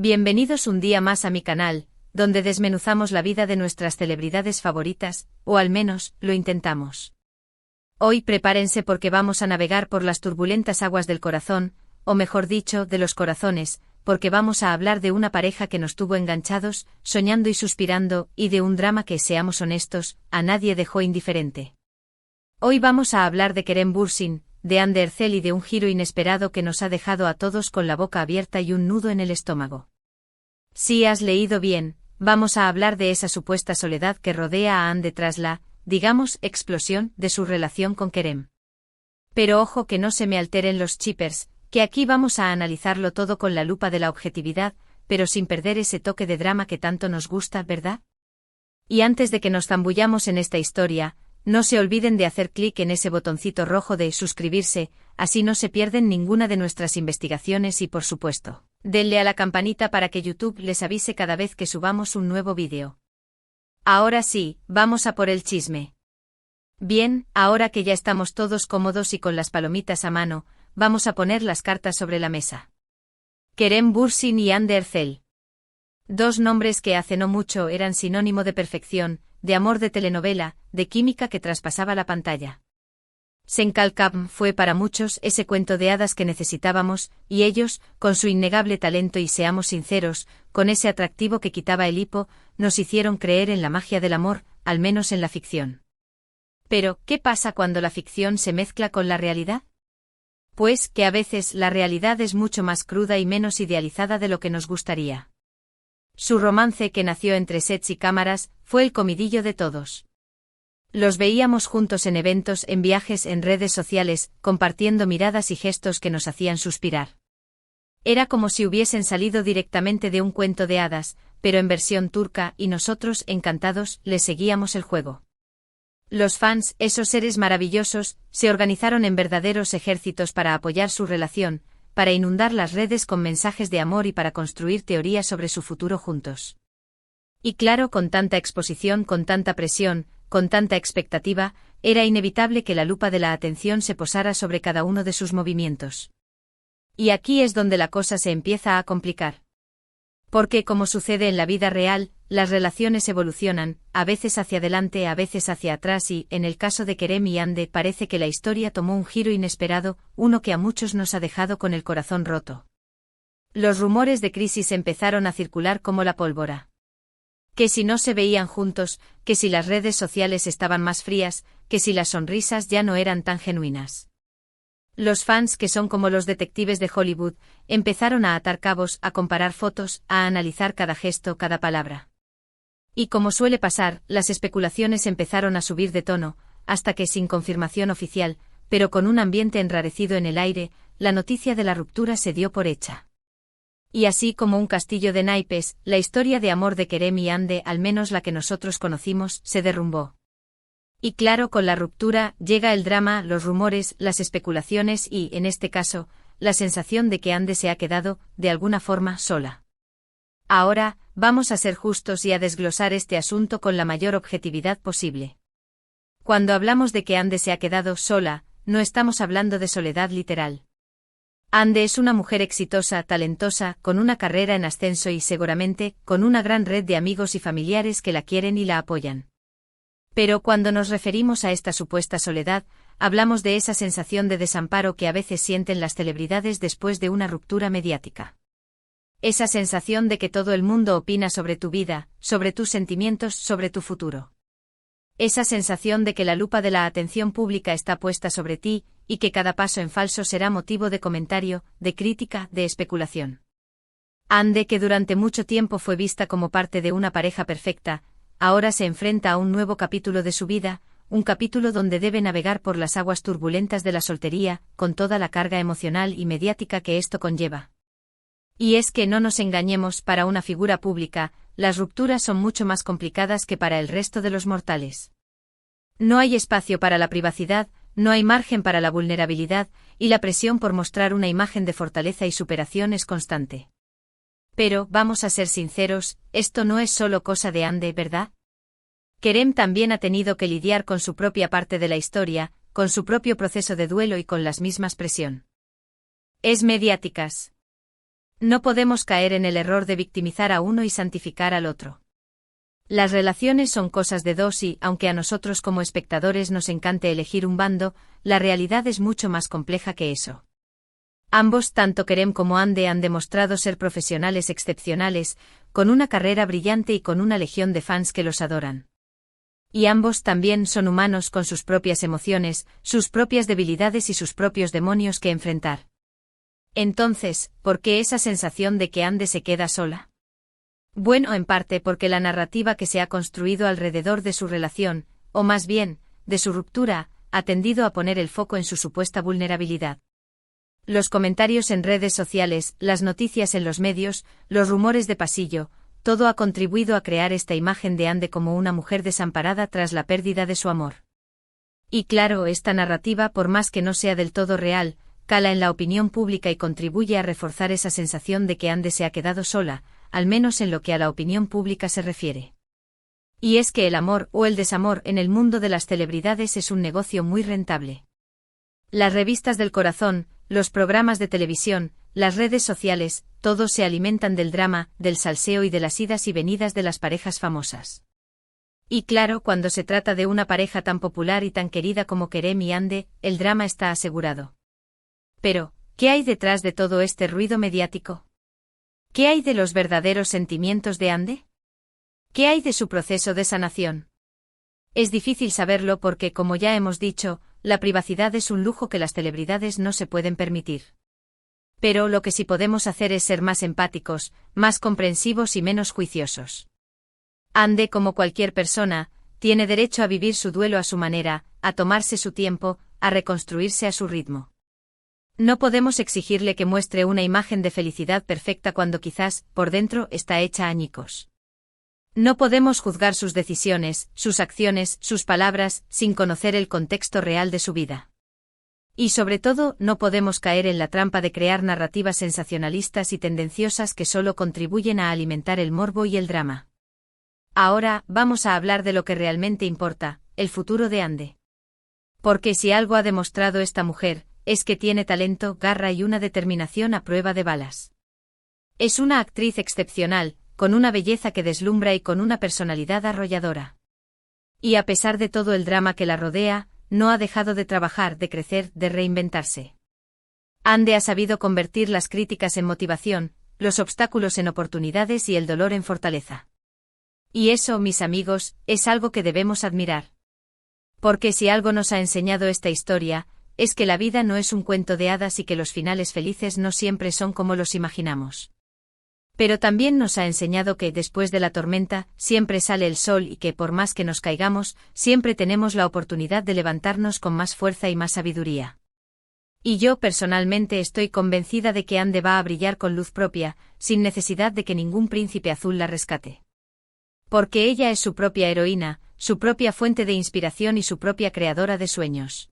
Bienvenidos un día más a mi canal, donde desmenuzamos la vida de nuestras celebridades favoritas, o al menos, lo intentamos. Hoy prepárense porque vamos a navegar por las turbulentas aguas del corazón, o mejor dicho, de los corazones, porque vamos a hablar de una pareja que nos tuvo enganchados, soñando y suspirando, y de un drama que, seamos honestos, a nadie dejó indiferente. Hoy vamos a hablar de Kerem Bürsin, de Hande Erçel y de un giro inesperado que nos ha dejado a todos con la boca abierta y un nudo en el estómago. Si has leído bien, vamos a hablar de esa supuesta soledad que rodea a Hande tras la, digamos, explosión de su relación con Kerem. Pero ojo que no se me alteren los chippers, que aquí vamos a analizarlo todo con la lupa de la objetividad, pero sin perder ese toque de drama que tanto nos gusta, ¿verdad? Y antes de que nos zambullamos en esta historia, no se olviden de hacer clic en ese botoncito rojo de suscribirse, así no se pierden ninguna de nuestras investigaciones y por supuesto, denle a la campanita para que YouTube les avise cada vez que subamos un nuevo vídeo. Ahora sí, vamos a por el chisme. Bien, ahora que ya estamos todos cómodos y con las palomitas a mano, vamos a poner las cartas sobre la mesa. Kerem Bürsin y Hande Erçel. Dos nombres que hace no mucho eran sinónimo de perfección, de amor de telenovela, de química que traspasaba la pantalla. Senkalkam fue para muchos ese cuento de hadas que necesitábamos, y ellos, con su innegable talento y seamos sinceros, con ese atractivo que quitaba el hipo, nos hicieron creer en la magia del amor, al menos en la ficción. Pero, ¿qué pasa cuando la ficción se mezcla con la realidad? Pues que a veces la realidad es mucho más cruda y menos idealizada de lo que nos gustaría. Su romance, que nació entre sets y cámaras, fue el comidillo de todos. Los veíamos juntos en eventos, en viajes, en redes sociales, compartiendo miradas y gestos que nos hacían suspirar. Era como si hubiesen salido directamente de un cuento de hadas, pero en versión turca, y nosotros, encantados, les seguíamos el juego. Los fans, esos seres maravillosos, se organizaron en verdaderos ejércitos para apoyar su relación, para inundar las redes con mensajes de amor y para construir teorías sobre su futuro juntos. Y claro, con tanta exposición, con tanta presión, con tanta expectativa, era inevitable que la lupa de la atención se posara sobre cada uno de sus movimientos. Y aquí es donde la cosa se empieza a complicar. Porque, como sucede en la vida real, las relaciones evolucionan, a veces hacia adelante, a veces hacia atrás y, en el caso de Kerem y Hande, parece que la historia tomó un giro inesperado, uno que a muchos nos ha dejado con el corazón roto. Los rumores de crisis empezaron a circular como la pólvora. Que si no se veían juntos, que si las redes sociales estaban más frías, que si las sonrisas ya no eran tan genuinas. Los fans, que son como los detectives de Hollywood, empezaron a atar cabos, a comparar fotos, a analizar cada gesto, cada palabra. Y como suele pasar, las especulaciones empezaron a subir de tono, hasta que sin confirmación oficial, pero con un ambiente enrarecido en el aire, la noticia de la ruptura se dio por hecha. Y así como un castillo de naipes, la historia de amor de Kerem y Hande, al menos la que nosotros conocimos, se derrumbó. Y claro, con la ruptura, llega el drama, los rumores, las especulaciones y, en este caso, la sensación de que Hande se ha quedado, de alguna forma, sola. Ahora, vamos a ser justos y a desglosar este asunto con la mayor objetividad posible. Cuando hablamos de que Hande se ha quedado sola, no estamos hablando de soledad literal. Hande es una mujer exitosa, talentosa, con una carrera en ascenso y seguramente, con una gran red de amigos y familiares que la quieren y la apoyan. Pero cuando nos referimos a esta supuesta soledad, hablamos de esa sensación de desamparo que a veces sienten las celebridades después de una ruptura mediática. Esa sensación de que todo el mundo opina sobre tu vida, sobre tus sentimientos, sobre tu futuro. Esa sensación de que la lupa de la atención pública está puesta sobre ti, y que cada paso en falso será motivo de comentario, de crítica, de especulación. Hande, que durante mucho tiempo fue vista como parte de una pareja perfecta, ahora se enfrenta a un nuevo capítulo de su vida, un capítulo donde debe navegar por las aguas turbulentas de la soltería, con toda la carga emocional y mediática que esto conlleva. Y es que no nos engañemos, para una figura pública, las rupturas son mucho más complicadas que para el resto de los mortales. No hay espacio para la privacidad, no hay margen para la vulnerabilidad, y la presión por mostrar una imagen de fortaleza y superación es constante. Pero, vamos a ser sinceros, esto no es solo cosa de Hande, ¿verdad? Kerem también ha tenido que lidiar con su propia parte de la historia, con su propio proceso de duelo y con las mismas presión. Es mediáticas. No podemos caer en el error de victimizar a uno y santificar al otro. Las relaciones son cosas de dos y, aunque a nosotros como espectadores nos encante elegir un bando, la realidad es mucho más compleja que eso. Ambos, tanto Kerem como Hande, han demostrado ser profesionales excepcionales, con una carrera brillante y con una legión de fans que los adoran. Y ambos también son humanos con sus propias emociones, sus propias debilidades y sus propios demonios que enfrentar. Entonces, ¿por qué esa sensación de que Hande se queda sola? Bueno, en parte porque la narrativa que se ha construido alrededor de su relación, o más bien, de su ruptura, ha tendido a poner el foco en su supuesta vulnerabilidad. Los comentarios en redes sociales, las noticias en los medios, los rumores de pasillo, todo ha contribuido a crear esta imagen de Hande como una mujer desamparada tras la pérdida de su amor. Y claro, esta narrativa, por más que no sea del todo real, cala en la opinión pública y contribuye a reforzar esa sensación de que Hande se ha quedado sola, al menos en lo que a la opinión pública se refiere. Y es que el amor o el desamor en el mundo de las celebridades es un negocio muy rentable. Las revistas del corazón, los programas de televisión, las redes sociales, todos se alimentan del drama, del salseo y de las idas y venidas de las parejas famosas. Y claro, cuando se trata de una pareja tan popular y tan querida como Kerem y Hande, el drama está asegurado. Pero, ¿qué hay detrás de todo este ruido mediático? ¿Qué hay de los verdaderos sentimientos de Hande? ¿Qué hay de su proceso de sanación? Es difícil saberlo porque, como ya hemos dicho, la privacidad es un lujo que las celebridades no se pueden permitir. Pero lo que sí podemos hacer es ser más empáticos, más comprensivos y menos juiciosos. Hande, como cualquier persona, tiene derecho a vivir su duelo a su manera, a tomarse su tiempo, a reconstruirse a su ritmo. No podemos exigirle que muestre una imagen de felicidad perfecta cuando quizás, por dentro, está hecha añicos. No podemos juzgar sus decisiones, sus acciones, sus palabras, sin conocer el contexto real de su vida. Y sobre todo, no podemos caer en la trampa de crear narrativas sensacionalistas y tendenciosas que solo contribuyen a alimentar el morbo y el drama. Ahora, vamos a hablar de lo que realmente importa, el futuro de Hande. Porque si algo ha demostrado esta mujer, es que tiene talento, garra y una determinación a prueba de balas. Es una actriz excepcional, con una belleza que deslumbra y con una personalidad arrolladora. Y a pesar de todo el drama que la rodea, no ha dejado de trabajar, de crecer, de reinventarse. Hande ha sabido convertir las críticas en motivación, los obstáculos en oportunidades y el dolor en fortaleza. Y eso, mis amigos, es algo que debemos admirar. Porque si algo nos ha enseñado esta historia, es que la vida no es un cuento de hadas y que los finales felices no siempre son como los imaginamos. Pero también nos ha enseñado que, después de la tormenta, siempre sale el sol y que, por más que nos caigamos, siempre tenemos la oportunidad de levantarnos con más fuerza y más sabiduría. Y yo personalmente estoy convencida de que Hande va a brillar con luz propia, sin necesidad de que ningún príncipe azul la rescate. Porque ella es su propia heroína, su propia fuente de inspiración y su propia creadora de sueños.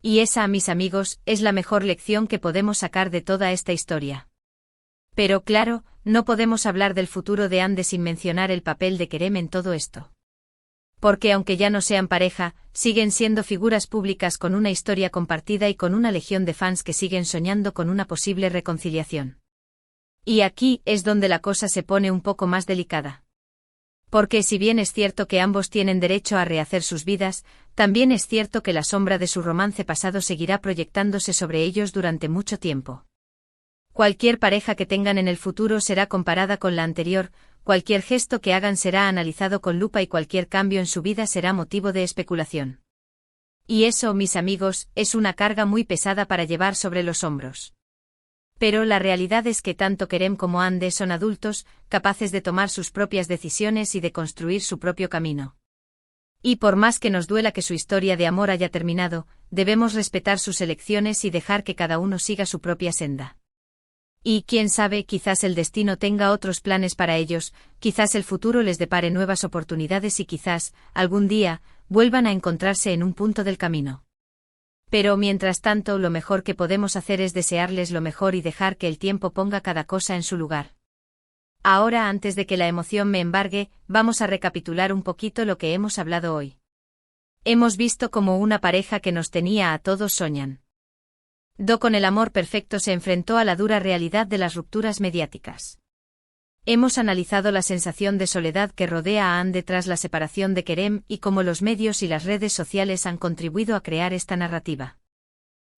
Y esa, mis amigos, es la mejor lección que podemos sacar de toda esta historia. Pero claro, no podemos hablar del futuro de Hande sin mencionar el papel de Kerem en todo esto. Porque aunque ya no sean pareja, siguen siendo figuras públicas con una historia compartida y con una legión de fans que siguen soñando con una posible reconciliación. Y aquí es donde la cosa se pone un poco más delicada. Porque si bien es cierto que ambos tienen derecho a rehacer sus vidas, también es cierto que la sombra de su romance pasado seguirá proyectándose sobre ellos durante mucho tiempo. Cualquier pareja que tengan en el futuro será comparada con la anterior, cualquier gesto que hagan será analizado con lupa y cualquier cambio en su vida será motivo de especulación. Y eso, mis amigos, es una carga muy pesada para llevar sobre los hombros. Pero la realidad es que tanto Kerem como Hande son adultos, capaces de tomar sus propias decisiones y de construir su propio camino. Y por más que nos duela que su historia de amor haya terminado, debemos respetar sus elecciones y dejar que cada uno siga su propia senda. Y quién sabe, quizás el destino tenga otros planes para ellos, quizás el futuro les depare nuevas oportunidades y quizás, algún día, vuelvan a encontrarse en un punto del camino. Pero mientras tanto, lo mejor que podemos hacer es desearles lo mejor y dejar que el tiempo ponga cada cosa en su lugar. Ahora, antes de que la emoción me embargue, vamos a recapitular un poquito lo que hemos hablado hoy. Hemos visto como una pareja que nos tenía a todos soñan. Do con el amor perfecto se enfrentó a la dura realidad de las rupturas mediáticas. Hemos analizado la sensación de soledad que rodea a Ande tras la separación de Kerem y cómo los medios y las redes sociales han contribuido a crear esta narrativa.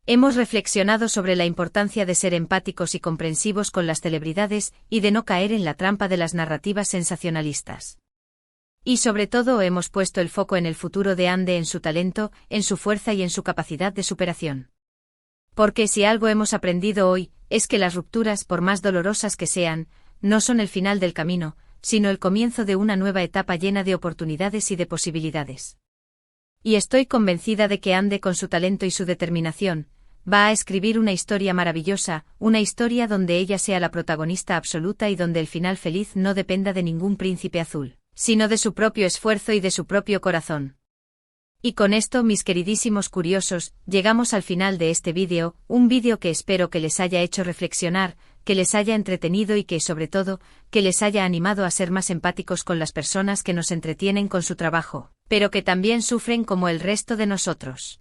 Hemos reflexionado sobre la importancia de ser empáticos y comprensivos con las celebridades y de no caer en la trampa de las narrativas sensacionalistas. Y sobre todo hemos puesto el foco en el futuro de Ande, en su talento, en su fuerza y en su capacidad de superación. Porque si algo hemos aprendido hoy, es que las rupturas, por más dolorosas que sean, no son el final del camino, sino el comienzo de una nueva etapa llena de oportunidades y de posibilidades. Y estoy convencida de que Ande, con su talento y su determinación, va a escribir una historia maravillosa, una historia donde ella sea la protagonista absoluta y donde el final feliz no dependa de ningún príncipe azul, sino de su propio esfuerzo y de su propio corazón. Y con esto, mis queridísimos curiosos, llegamos al final de este vídeo, un vídeo que espero que les haya hecho reflexionar, que les haya entretenido y que, sobre todo, que les haya animado a ser más empáticos con las personas que nos entretienen con su trabajo, pero que también sufren como el resto de nosotros.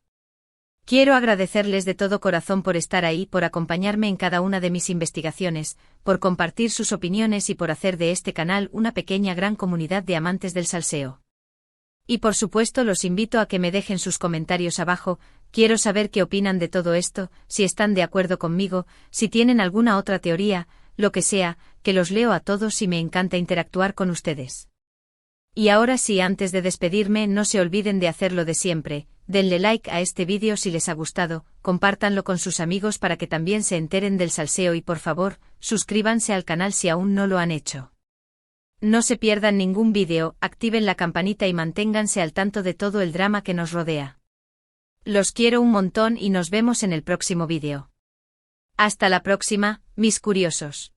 Quiero agradecerles de todo corazón por estar ahí, por acompañarme en cada una de mis investigaciones, por compartir sus opiniones y por hacer de este canal una pequeña gran comunidad de amantes del salseo. Y por supuesto los invito a que me dejen sus comentarios abajo, quiero saber qué opinan de todo esto, si están de acuerdo conmigo, si tienen alguna otra teoría, lo que sea, que los leo a todos y me encanta interactuar con ustedes. Y ahora sí, antes de despedirme, no se olviden de hacerlo de siempre, denle like a este vídeo si les ha gustado, compártanlo con sus amigos para que también se enteren del salseo y por favor, suscríbanse al canal si aún no lo han hecho. No se pierdan ningún vídeo, activen la campanita y manténganse al tanto de todo el drama que nos rodea. Los quiero un montón y nos vemos en el próximo vídeo. Hasta la próxima, mis curiosos.